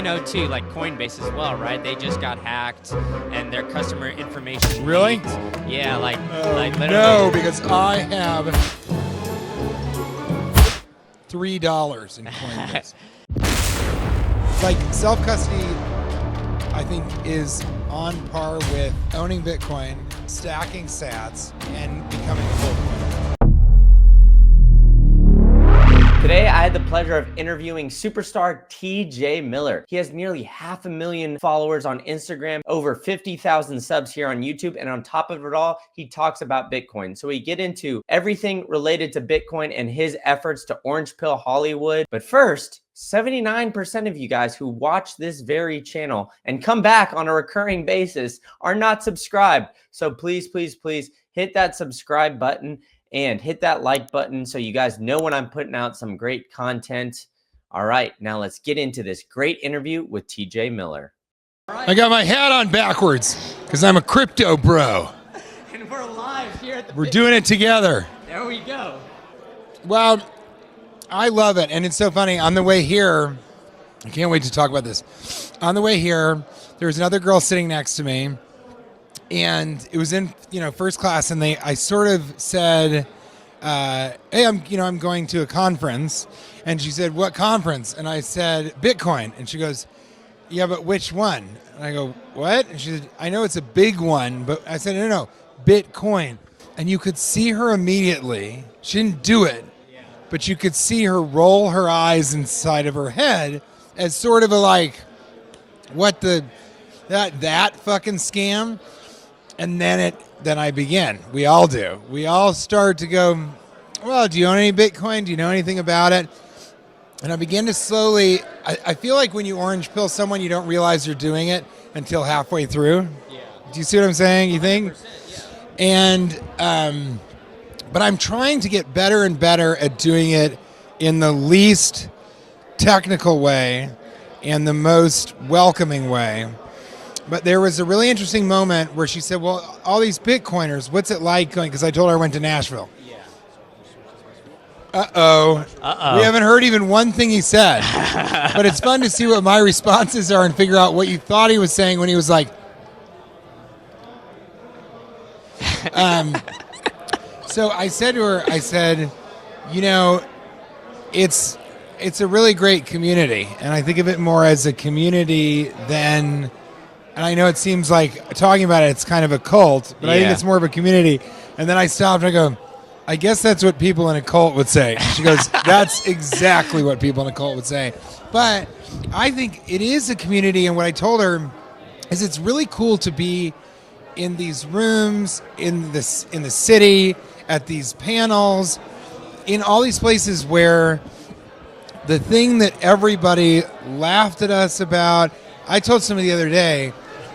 too, like Coinbase as well, right? They just got hacked and their customer information Really? leaked. Yeah, like literally. No, because I have $3 in Coinbase. Like self-custody, I think, is on par with owning Bitcoin, stacking sats, and becoming a full coiner. Today, I had the pleasure of interviewing superstar TJ Miller. He has nearly 500,000 followers on Instagram, over 50,000 subs here on YouTube, and on top of it all, he talks about Bitcoin. So we get into everything related to Bitcoin and his efforts to orange pill Hollywood. But first, 79% of you guys who watch this very channel and come back on a recurring basis are not subscribed. So please, please, please hit that subscribe button and hit that like button so you guys know when I'm putting out some great content. All right, now let's get into this great interview with TJ Miller. I got my hat on backwards because I'm a crypto bro. And we're live here at the We're doing it together. There we go. Well, I love it. And it's so funny. On the way here, I can't wait to talk about this. On the way here, there was another girl sitting next to me. And it was in, first class, and I sort of said, "Hey, I'm going to a conference," and she said, "What conference?" And I said, "Bitcoin," and she goes, "Yeah, but which one?" And I go, "What?" And she said, "I know it's a big one, but," I said, "No, Bitcoin." And you could see her immediately. She didn't do it, but you could see her roll her eyes inside of her head as sort of a like, "What that fucking scam?" And then I begin. We all do. We all start to go, "Well, do you own any Bitcoin? Do you know anything about it?" And I begin to slowly, I feel like when you orange pill someone, you don't realize you're doing it until halfway through. Yeah. Do you see what I'm saying? You think? Yeah. And, but I'm trying to get better and better at doing it in the least technical way and the most welcoming way. But there was a really interesting moment where she said, "Well, all these Bitcoiners, what's it like going?" Because I told her I went to Nashville. Yeah. Uh-oh. We haven't heard even one thing he said. But it's fun to see what my responses are and figure out what you thought he was saying when he was like... So I said to her, it's a really great community. And I think of it more as a community than... And I know it seems like talking about it's kind of a cult, but I think it's more of a community. And then I stopped and I go, "I guess that's what people in a cult would say." She goes, "That's exactly what people in a cult would say." But I think it is a community. And what I told her is it's really cool to be in these rooms, in the city, at these panels, in all these places where the thing that everybody laughed at us about. I told somebody the other day,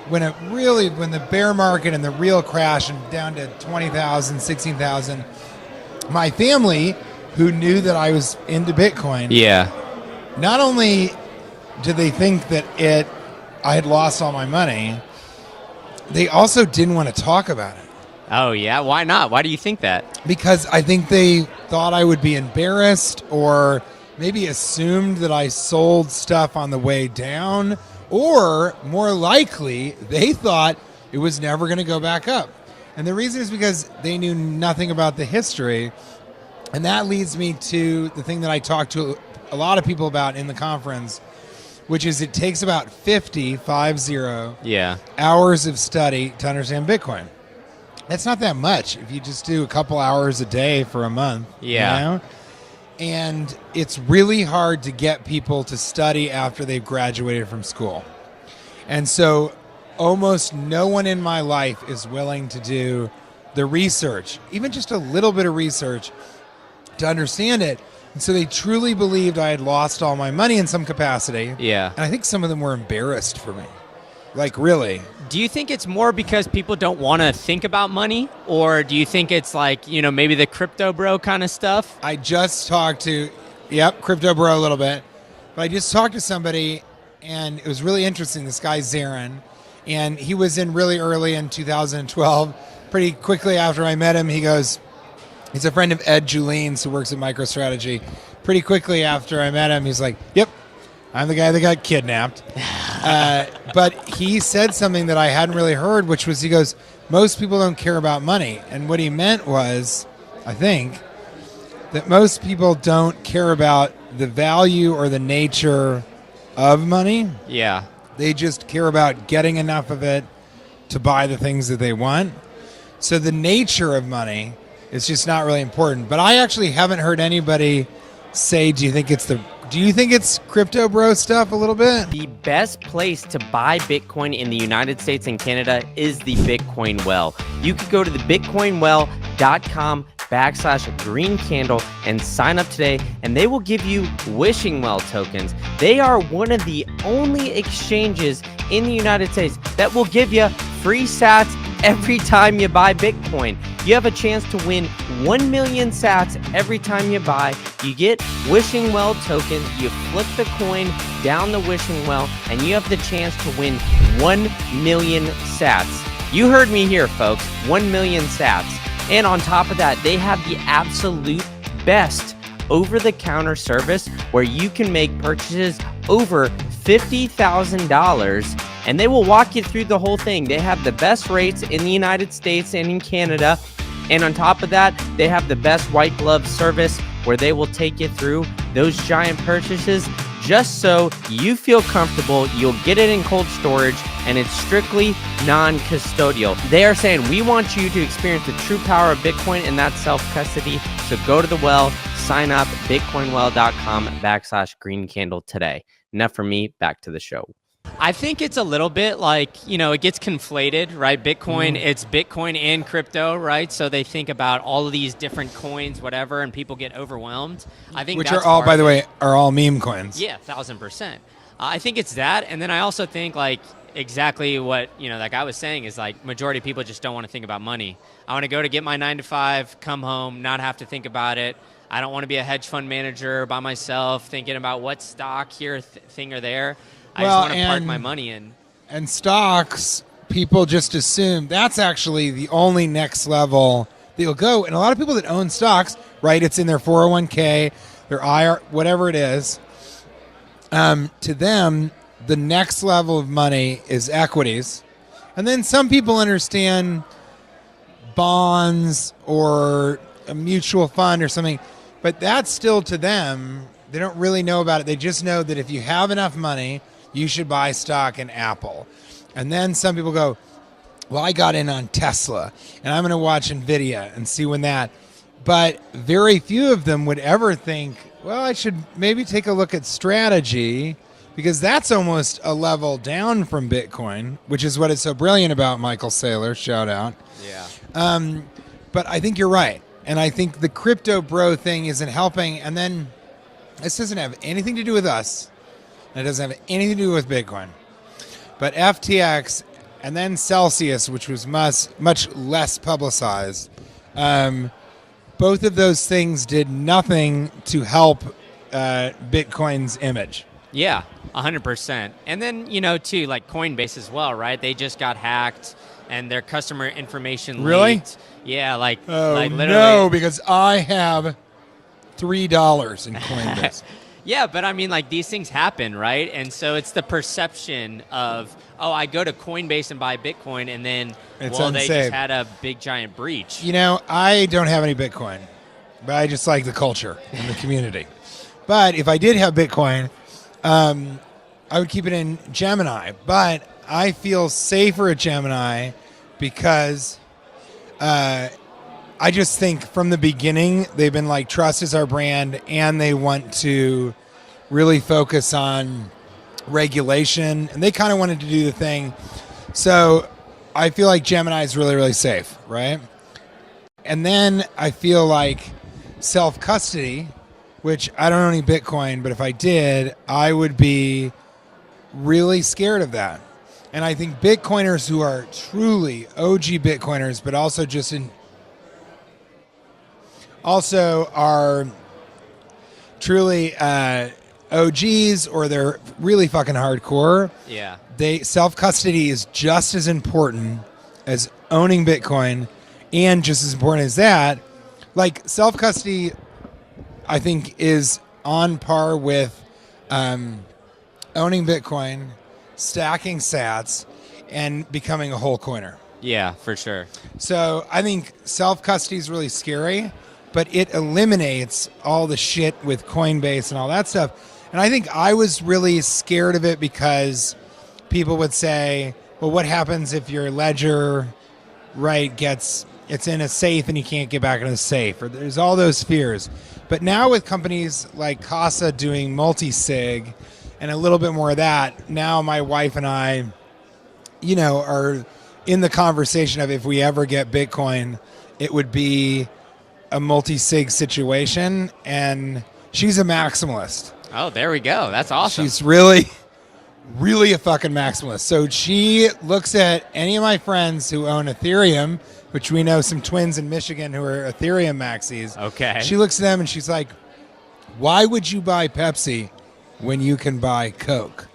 when the bear market and the real crash and down to 20,000, 16,000, my family, who knew that I was into Bitcoin, not only did they think that I had lost all my money, they also didn't want to talk about it. Oh, yeah? Why not? Why do you think that? Because I think they thought I would be embarrassed or maybe assumed that I sold stuff on the way down. Or, more likely, they thought it was never going to go back up. And the reason is because they knew nothing about the history. And that leads me to the thing that I talked to a lot of people about in the conference, which is it takes about 50 hours of study to understand Bitcoin. That's not that much if you just do a couple hours a day for a month. Yeah. You know? And it's really hard to get people to study after they've graduated from school. And so almost no one in my life is willing to do the research, even just a little bit of research to understand it. And so they truly believed I had lost all my money in some capacity. Yeah. And I think some of them were embarrassed for me. Like, really. Do you think it's more because people don't want to think about money? Or do you think it's like, maybe the crypto bro kind of stuff? I just talked to, crypto bro a little bit. But I just talked to somebody, and it was really interesting. This guy, Zarin, and he was in really early in 2012. Pretty quickly after I met him, he goes, he's a friend of Ed Julien's who works at MicroStrategy. Pretty quickly after I met him, he's like, "Yep, I'm the guy that got kidnapped. But he said something that I hadn't really heard, which was, he goes, most people don't care about money. And what he meant was, I think, that most people don't care about the value or the nature of money. Yeah. They just care about getting enough of it to buy the things that they want. So the nature of money is just not really important. But I actually haven't heard anybody say, do you think it's crypto bro stuff a little bit? The best place to buy Bitcoin in the United States and Canada is the Bitcoin Well. You could go to the bitcoinwell.com/green candle and sign up today, and they will give you wishing well tokens. They are one of the only exchanges in the United States that will give you free sats every time you buy Bitcoin. You have a chance to win 1 million sats every time you buy. You get wishing well tokens. You flip the coin down the wishing well, and you have the chance to win 1 million sats. You heard me here, folks. 1 million sats. And on top of that, they have the absolute best over-the-counter service where you can make purchases over $50,000, and they will walk you through the whole thing. They have the best rates in the United States and in Canada. And on top of that, they have the best white glove service where they will take you through those giant purchases just so you feel comfortable. You'll get it in cold storage, and it's strictly non-custodial. They are saying, we want you to experience the true power of Bitcoin, and that's self-custody. So go to the well, sign up, bitcoinwell.com/green candle today. Enough from me, back to the show. I think it's a little bit like, it gets conflated, right? Bitcoin, it's Bitcoin and crypto, right? So they think about all of these different coins, whatever, and people get overwhelmed. I think Which that's are all, part by of the it. way, are all meme coins. Yeah, 1,000%. I think it's that. And then I also think exactly what, that guy was saying is majority of people just don't want to think about money. I want to go to get my 9 to 5, come home, not have to think about it. I don't want to be a hedge fund manager by myself thinking about what stock here, thing or there. I just want to park my money in. And stocks, people just assume that's actually the only next level that you'll go. And a lot of people that own stocks, right, it's in their 401k, their IR, whatever it is. To them, the next level of money is equities. And then some people understand bonds or a mutual fund or something. But that's still, to them, they don't really know about it. They just know that if you have enough money, you should buy stock in Apple. And then some people go, well, I got in on Tesla, and I'm going to watch NVIDIA and see when that. But very few of them would ever think, well, I should maybe take a look at strategy, because that's almost a level down from Bitcoin, which is what is so brilliant about Michael Saylor. Shout out. Yeah. But I think you're right. And I think the crypto bro thing isn't helping. And then this doesn't have anything to do with us. And it doesn't have anything to do with Bitcoin. But FTX and then Celsius, which was much less publicized, both of those things did nothing to help Bitcoin's image. Yeah, 100%. And then, too, like Coinbase as well, right? They just got hacked and their customer information Really? leaked. Yeah, literally. No, because I have $3 in Coinbase. Yeah, but I mean, these things happen, right? And so it's the perception of, I go to Coinbase and buy Bitcoin, and then, they just had a big, giant breach. I don't have any Bitcoin, but I just like the culture and the community. But if I did have Bitcoin, I would keep it in Gemini. But I feel safer at Gemini because I just think from the beginning, they've been trust is our brand, and they want to really focus on regulation, and they kind of wanted to do the thing. So I feel like Gemini is really, really safe, right? And then I feel like self-custody, which I don't own any Bitcoin, but if I did, I would be really scared of that. And I think Bitcoiners who are truly OG Bitcoiners, but also also are truly OGs, or they're really fucking hardcore. Yeah. Self-custody is just as important as owning Bitcoin, and just as important as that. Self-custody, I think, is on par with owning Bitcoin, stacking sats, and becoming a whole coiner. Yeah, for sure. So I think self-custody is really scary, but it eliminates all the shit with Coinbase and all that stuff. And I think I was really scared of it because people would say, well, what happens if your ledger, right, it's in a safe and you can't get back into the safe? Or there's all those fears. But now with companies like Casa doing multi-sig and a little bit more of that, now my wife and I, are in the conversation of if we ever get Bitcoin, it would be a multi-sig situation. And she's a maximalist. Oh, there we go. That's awesome. She's really a fucking maximalist. So she looks at any of my friends who own Ethereum, which we know some twins in Michigan who are Ethereum maxis. Okay. She looks at them and she's like, why would you buy Pepsi when you can buy Coke?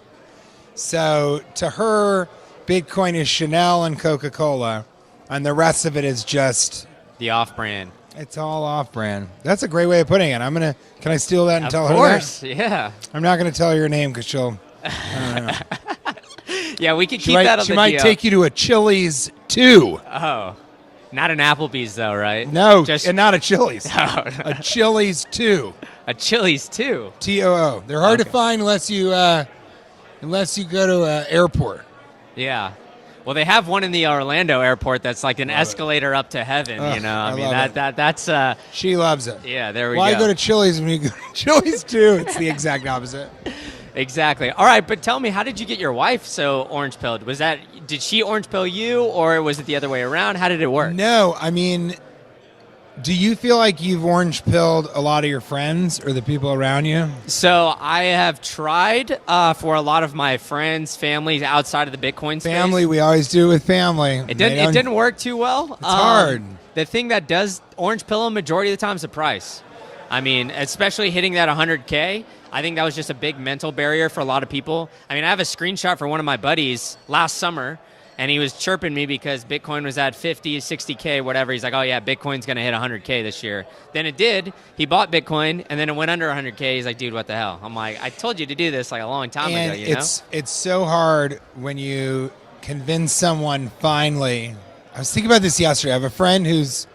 So to her, Bitcoin is Chanel and Coca-Cola, and the rest of it is just the off-brand. It's all off-brand. That's a great way of putting it. Can I steal that and tell her that? Of course, yeah. I'm not going to tell her your name because she'll... I don't know. Yeah, we could keep that on the She might DL. take you to a Chili's too. Oh, not an Applebee's though, right? No, Just and not a Chili's. No. A Chili's too. A Chili's too. TOO. They're hard to find unless you go to an airport. Yeah. Well, they have one in the Orlando airport that's like an escalator up to heaven. Ugh, I mean, love that's She loves it. yeah. There we Why go. go to Chili's when you go to Chili's too? It's the exact opposite. Exactly. All right, but tell me, how did you get your wife so orange pilled? Did she orange pill you, or was it the other way around? How did it work? No, I mean, do you feel like you've orange pilled a lot of your friends or the people around you? So I have tried for a lot of my friends, families outside of the Bitcoin space. Family, we always do with family. It didn't work too well. It's hard. The thing that does orange pill them majority of the time is the price. I mean, especially hitting that 100K. I think that was just a big mental barrier for a lot of people. I mean, I have a screenshot for one of my buddies last summer, and he was chirping me because Bitcoin was at 50, 60K, whatever. He's like, oh, yeah, Bitcoin's going to hit 100K this year. Then it did. He bought Bitcoin, and then it went under 100K. He's like, dude, what the hell? I'm like, I told you to do this like a long time ago, you know? It's so hard when you convince someone finally. I was thinking about this yesterday. I have a friend who's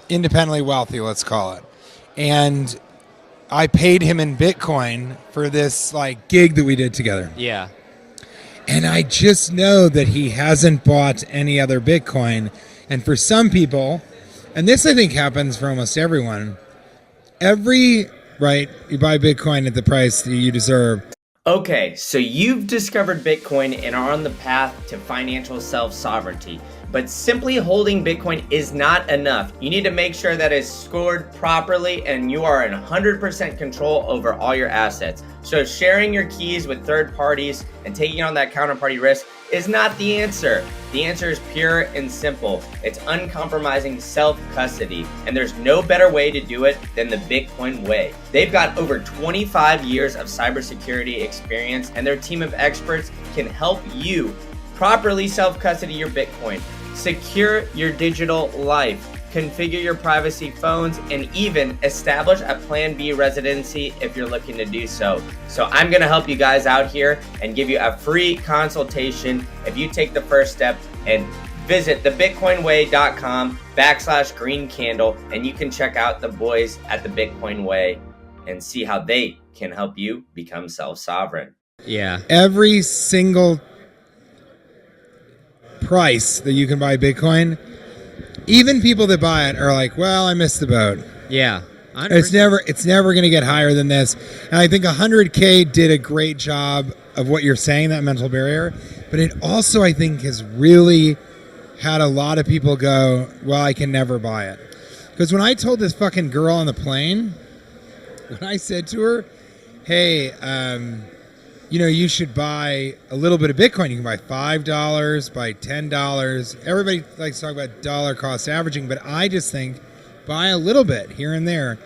independently wealthy, let's call it. And I paid him in Bitcoin for this like gig that we did together. Yeah. And I just know that he hasn't bought any other Bitcoin. And for some people, and this I think happens for almost everyone, you buy Bitcoin at the price that you deserve. Okay, so you've discovered Bitcoin and are on the path to financial self-sovereignty. But simply holding Bitcoin is not enough. You need to make sure that it's scored properly and you are in 100% control over all your assets. So sharing your keys with third parties and taking on that counterparty risk is not the answer. The answer is pure and simple. It's uncompromising self-custody, and there's no better way to do it than the Bitcoin way. They've got over 25 years of cybersecurity experience, and their team of experts can help you properly self-custody your Bitcoin, secure your digital life, configure your privacy phones, and even establish a Plan B residency if you're looking to do so. So I'm gonna help you guys out here and give you a free consultation if you take the first step and visit thebitcoinway.com/green candle, and you can check out the boys at the Bitcoin Way and see how they can help you become self-sovereign. Yeah. Every single price that you can buy Bitcoin, even people that buy it are like, well, I missed the boat. Yeah. It's never going to get higher than this. And I think 100K did a great job of what you're saying, that mental barrier. But it also, I think, has really had a lot of people go, well, I can never buy it. Because when I told this fucking girl on the plane, when I said to her, hey, you should buy a little bit of Bitcoin. You can buy $5, buy $10. Everybody likes to talk about dollar cost averaging, but I just think buy a little bit here and there.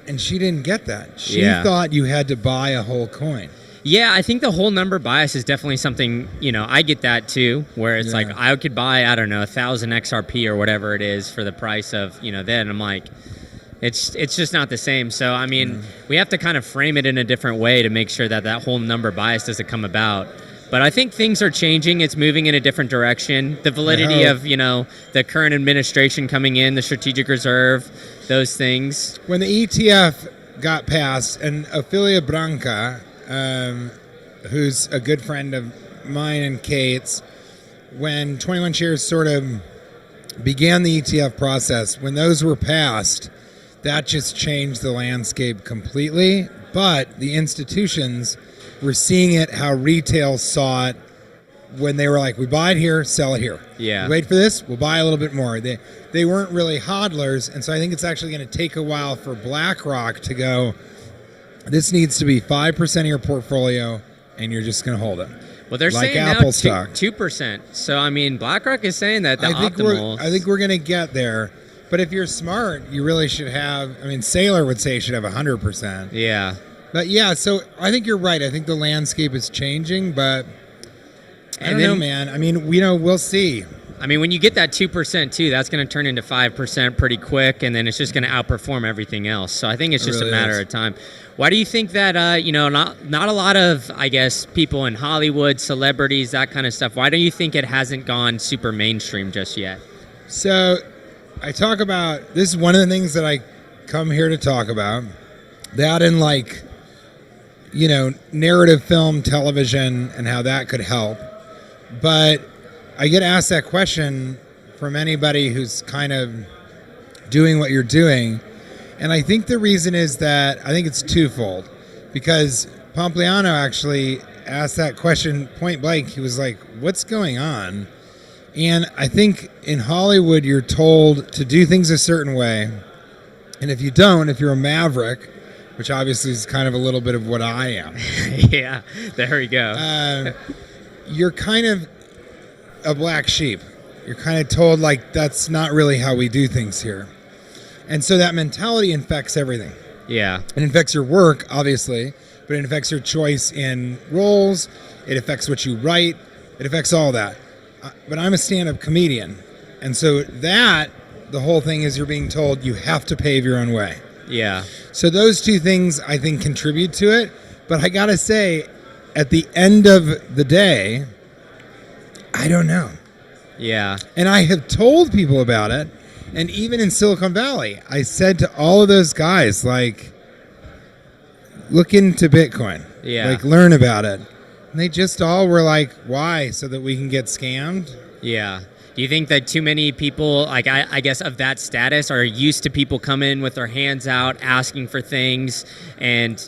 And she didn't get that. She thought you had to buy a whole coin. Yeah, I think the whole number bias is definitely something, I get that too, where it's like I could buy, 1,000 XRP or whatever it is for the price of, then I'm like, It's just not the same. So, I mean, we have to kind of frame it in a different way to make sure that that whole number bias doesn't come about. But I think things are changing. It's moving in a different direction. The validity of, the current administration coming in, the strategic reserve, those things. When the ETF got passed, and Ophelia Branca, who's a good friend of mine and Kate's, when 21 Shares sort of began the ETF process, when those were passed, that just changed the landscape completely. But the institutions were seeing it how retail saw it when they were like, we buy it here, sell it here. Yeah. We wait for this, we'll buy a little bit more. They weren't really hodlers, and so I think it's actually going to take a while for BlackRock to go, this needs to be 5% of your portfolio, and you're just going to hold it. Well, they're like saying Apple now stock. 2%. So, I mean, BlackRock is saying that the I think we're going to get there. But if you're smart, you really should have, Saylor would say you should have 100%. Yeah. But yeah, so I think you're right. I think the landscape is changing, but I don't know, man. We'll see. I mean, when you get that 2% too, that's going to turn into 5% pretty quick, and then it's just going to outperform everything else. So I think it's just a matter of time. Why do you think that, not a lot of, I guess, people in Hollywood, celebrities, that kind of stuff, why do you think it hasn't gone super mainstream just yet? So I talk about, this is one of the things that I come here to talk about, that and narrative film, television, and how that could help. But I get asked that question from anybody who's kind of doing what you're doing. And I think the reason is that I think it's twofold. Because Pompliano actually asked that question point blank. He was like, what's going on? And I think in Hollywood, you're told to do things a certain way. And if you don't, if you're a maverick, which obviously is kind of a little bit of what I am. Yeah, there we go. You're kind of a black sheep. You're kind of told, that's not really how we do things here. And so that mentality infects everything. Yeah. It infects your work, obviously, but it affects your choice in roles. It affects what you write. It affects all that. But I'm a stand-up comedian. And so the whole thing is you're being told you have to pave your own way. Yeah. So those two things, I think, contribute to it. But I got to say, at the end of the day, I don't know. Yeah. And I have told people about it. And even in Silicon Valley, I said to all of those guys, look into Bitcoin. Yeah. Learn about it. And they just all were like, why? So that we can get scammed? Yeah. Do you think that too many people, I guess, of that status are used to people coming with their hands out, asking for things, and,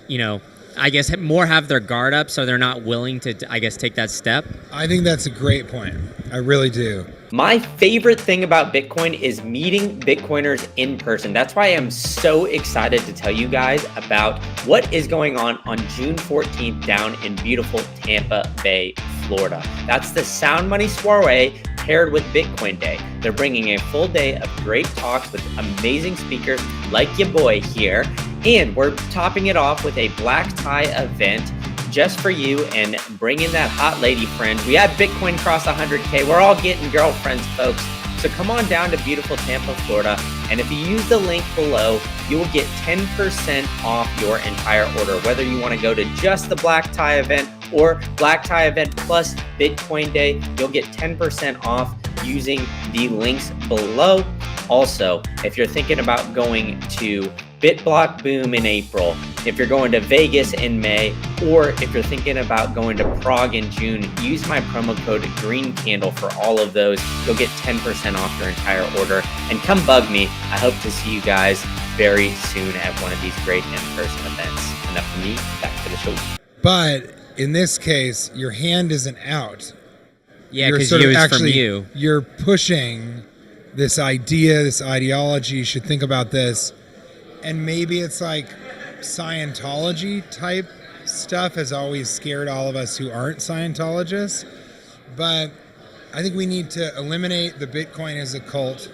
I guess more have their guard up so they're not willing to, I guess, take that step? I think that's a great point. I really do. My favorite thing about Bitcoin is meeting Bitcoiners in person. That's why I'm so excited to tell you guys about what is going on June 14th down in beautiful Tampa Bay, Florida. That's the Sound Money Soiree paired with Bitcoin Day. They're bringing a full day of great talks with amazing speakers like your boy here. And we're topping it off with a black tie event just for you and bring in that hot lady friend. We had Bitcoin cross 100K. We're all getting girlfriends, folks. So come on down to beautiful Tampa, Florida. And if you use the link below, you will get 10% off your entire order, whether you want to go to just the black tie event or black tie event plus Bitcoin Day. You'll get 10% off using the links below. Also, if you're thinking about going to BitBlock Boom in April, if you're going to Vegas in May, or if you're thinking about going to Prague in June, use my promo code GREENCANDLE for all of those. You'll get 10% off your entire order. And come bug me. I hope to see you guys very soon at one of these great in-person events. Enough from me, back to the show. But in this case, your hand isn't out. Yeah, because it's from you. You're pushing this idea, this ideology. You should think about this. And maybe it's like Scientology type stuff has always scared all of us who aren't Scientologists. But I think we need to eliminate the Bitcoin as a cult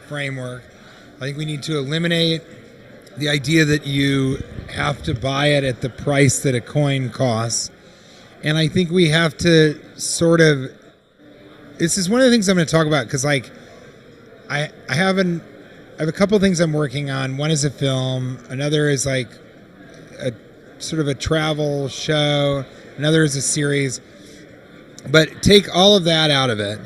framework. I think we need to eliminate the idea that you have to buy it at the price that a coin costs. And I think we have to sort of, this is one of the things I'm going to talk about because I have have a couple things I'm working on. One is a film. Another is like a sort of a travel show. Another is a series. But take all of that out of it,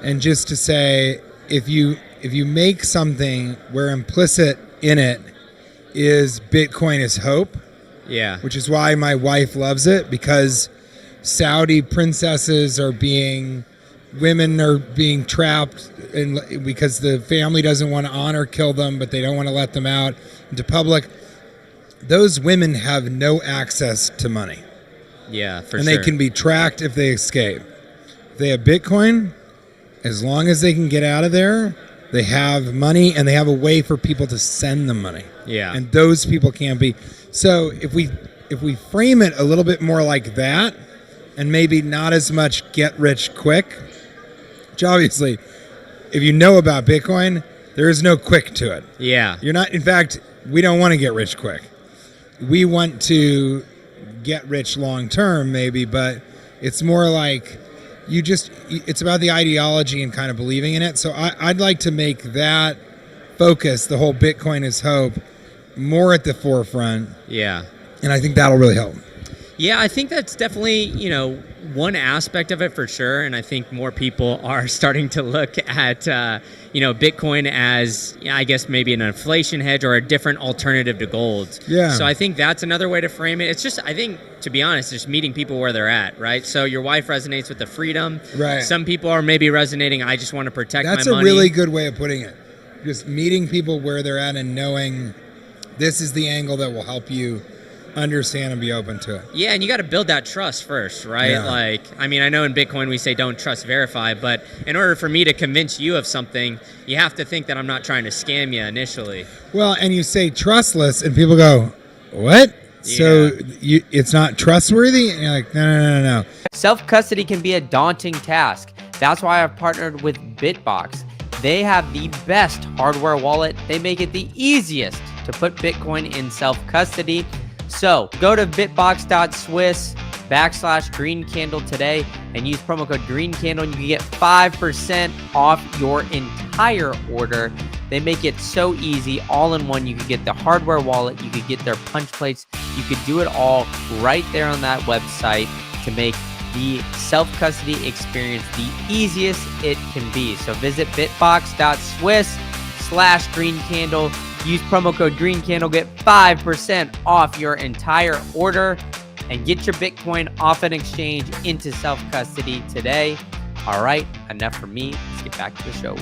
and just to say, if you make something where implicit in it is Bitcoin is hope, Yeah. which is why my wife loves it, because Saudi princesses women are being trapped because the family doesn't want to honor kill them, but they don't want to let them out into public. Those women have no access to money. Yeah, for and sure. they can be tracked if they escape. If they have Bitcoin, as long as they can get out of there, they have money, and they have a way for people to send them money. Yeah. And those people can't be. So if we frame it a little bit more like that, and maybe not as much get rich quick, which obviously, if you know about Bitcoin, there is no quick to it. Yeah. You're not. In fact, we don't want to get rich quick. We want to get rich long term, maybe, but it's more like it's about the ideology and kind of believing in it. So I'd like to make that focus, the whole Bitcoin is hope, more at the forefront. Yeah. And I think that'll really help. Yeah, I think that's definitely, one aspect of it for sure. And I think more people are starting to look at, Bitcoin as, I guess, maybe an inflation hedge or a different alternative to gold. Yeah. So I think that's another way to frame it. It's just, I think, to be honest, just meeting people where they're at, right? So your wife resonates with the freedom. Right. Some people are maybe resonating, I just want to protect That's my money. a really good way of putting it. Just meeting people where they're at and knowing this is the angle that will help you understand and be open to it. Yeah, and you got to build that trust first, right? Yeah. I know in Bitcoin we say don't trust, verify, but in order for me to convince you of something, you have to think that I'm not trying to scam you initially. Well, and you say trustless, and people go, what? Yeah. So it's not trustworthy? And you're like, no. Self-custody can be a daunting task. That's why I've partnered with Bitbox. They have the best hardware wallet. They make it the easiest to put Bitcoin in self-custody. So go to bitbox.swiss/greencandle today and use promo code greencandle, and you can get 5% off your entire order. They make it so easy, all in one. You could get the hardware wallet, you could get their punch plates, you could do it all right there on that website to make the self-custody experience the easiest it can be. So visit bitbox.swiss/greencandle. Use promo code greencandle, get 5% off your entire order, and get your Bitcoin off an exchange into self-custody today. All right, enough from me. Let's get back to the show.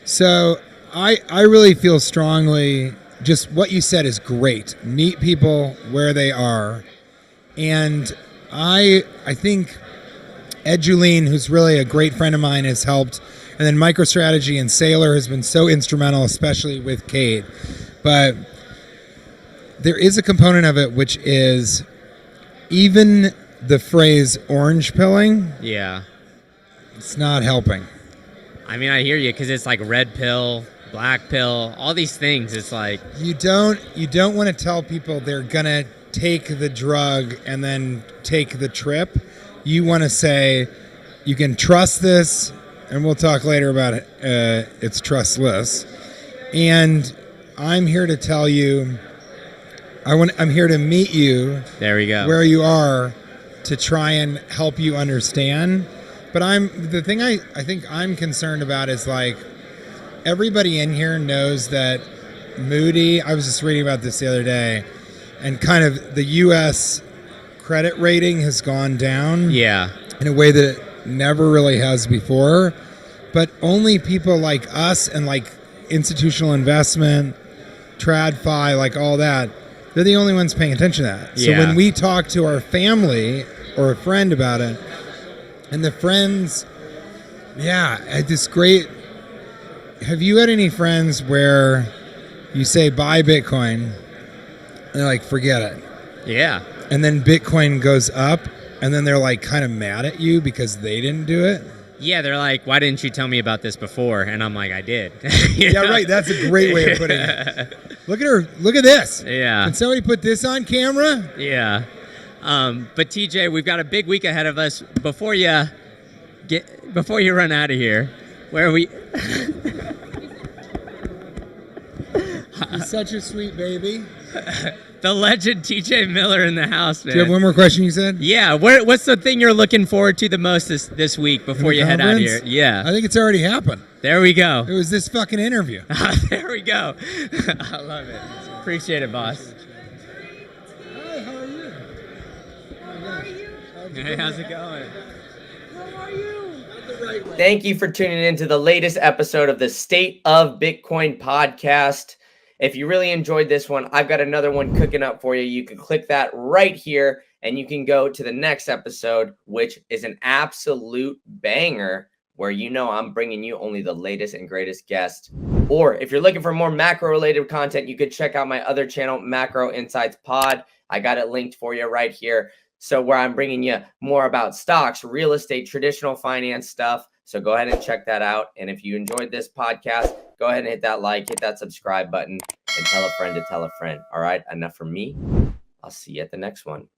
So I really feel strongly, just what you said is great. Meet people where they are. And I think Ed Julien, who's really a great friend of mine, has helped. And then MicroStrategy and Sailor has been so instrumental, especially with Cade. But there is a component of it which is even the phrase orange pilling. Yeah. It's not helping. I hear you, because it's like red pill, black pill, all these things. It's like You don't want to tell people they're going to take the drug and then take the trip. You want to say you can trust this, and we'll talk later about it. It's trustless. And I'm here to tell you, I'm here to meet you. There we go. Where you are, to try and help you understand. But the thing I think I'm concerned about is, like, everybody in here knows that Moody, I was just reading about this the other day, and kind of the U.S. credit rating has gone down. Yeah. In a way that it never really has before. But only people like us and like institutional investment, TradFi, like all that, they're the only ones paying attention to that. So when we talk to our family or a friend about it, and the friends, this great. Have you had any friends where you say buy Bitcoin, and they're like, forget it? Yeah. And then Bitcoin goes up, and then they're like kind of mad at you because they didn't do it? Yeah, they're like, why didn't you tell me about this before? And I'm like, I did. Yeah, right. That's a great way of putting it. Look at her. Look at this. Yeah. Can somebody put this on camera? Yeah. But TJ, we've got a big week ahead of us. Before you run out of here, where are we? such a sweet baby. The legend TJ Miller in the house, man. Do you have one more question you said? Yeah. What's the thing you're looking forward to the most this week before you head out of here? Yeah. I think it's already happened. There we go. It was this fucking interview. There we go. I love it. Appreciate it, boss. Hi, how are you? How are you? Hey, how's it going? How are you? Thank you for tuning in to the latest episode of the State of Bitcoin podcast. If you really enjoyed this one, I've got another one cooking up for you. You can click that right here and you can go to the next episode, which is an absolute banger where I'm bringing you only the latest and greatest guests. Or if you're looking for more macro related content, you could check out my other channel, Macro Insights Pod. I got it linked for you right here. So where I'm bringing you more about stocks, real estate, traditional finance stuff. So go ahead and check that out. And if you enjoyed this podcast, go ahead and hit that like, hit that subscribe button, and tell a friend to tell a friend. All right, enough from me. I'll see you at the next one.